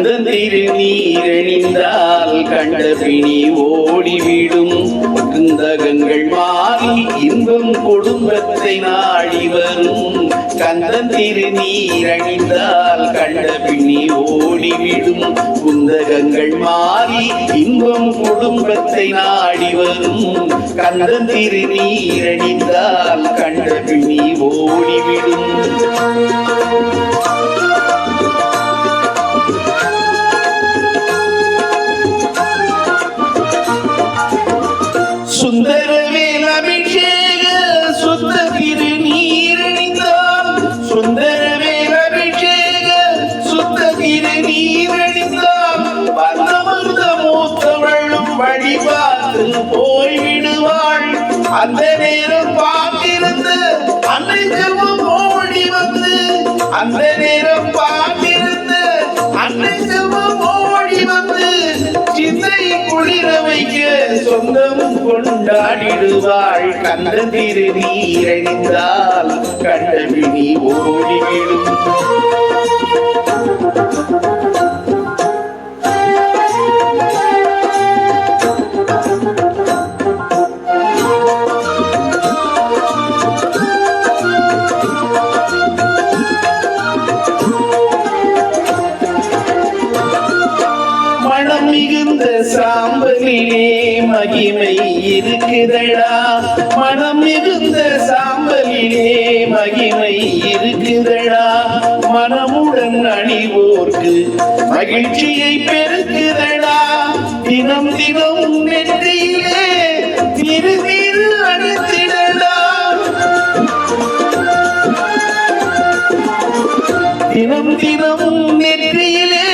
கந்தன் திருநீரணிந்தால் கண்ட பிணி ஓடிவிடும். குந்தகங்கள் மாறி இன்பம் குடும்பத்தை நாடி வரும். கந்தன் திருநீரணிந்தால் கண்ட பிணி ஓடிவிடும். குந்தகங்கள் மாறி இன்பம் குடும்பத்தை நாடி வரும். கந்தன் திருநீரணிந்தால் கண்ட பிணி ஓடிவிடும். சுந்தரவேல் அபிஷேக சுத்த திருநீரணிந்தால் சுந்தரவேல் அபிஷேக சுத்த திருநீரணிந்தால் பந்தமர்ந்த மூத்தவளும் வழிபார்த்து போய்விடுவாள். அந்த நேரம் பார்த்திருந்து அன்னை செல்வம் ஓடி வந்து அந்த நேரம் பார்த்திருந்து அன்னை செல்வம் ஓடி வந்து சிந்தை குளிர வைக்க சொந்தம் கொண்டாடிடுவாள். கந்தன் திருநீரணிந்தால் கண்ட பிணி ஓடிவிடும். மனம் மிகுந்த சாம்பலிலே மகிமை இருக்குதடா. மனம் மிகுந்த சாம்பலிலே மகிமை இருக்குதடா. மனமுடன் அணிவோர்க்கு மகிழ்ச்சியை பெருக்குதடா. தினம் தினம் நெற்றியிலே திருநீர் அணிந்திடடா. தினம் தினம் நெற்றியிலே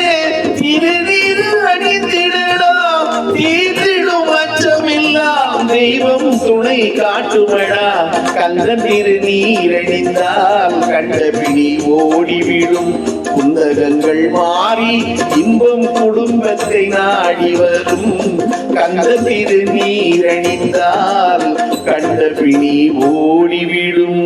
திருநீர் அணிந்திடடா. தீர்த்திடும் அச்சமெல்லாம் தெய்வம் துணை காட்டுமடா. கந்தன் திருநீரணிந்தால் கண்ட பிணி ஓடிவிடும். குந்தகங்கள் மாறி இன்பம் குடும்பத்தை நாடி வரும். கந்தன் திருநீரணிந்தால் கண்ட பிணி ஓடிவிடும்.